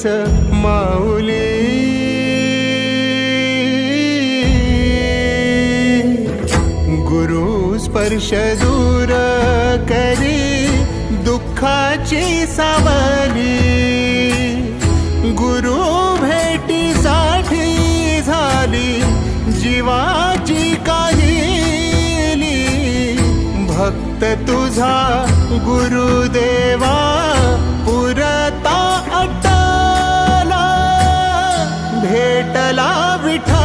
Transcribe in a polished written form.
हीच माऊली। गुरु स्पर्श दूर करी दुःखाची सावली। गुरु भेटीसाठी झाली जीवाची काहिली। भक्त तुझा गुरुदेवा पुरता अटला। भेटला विठ्ठल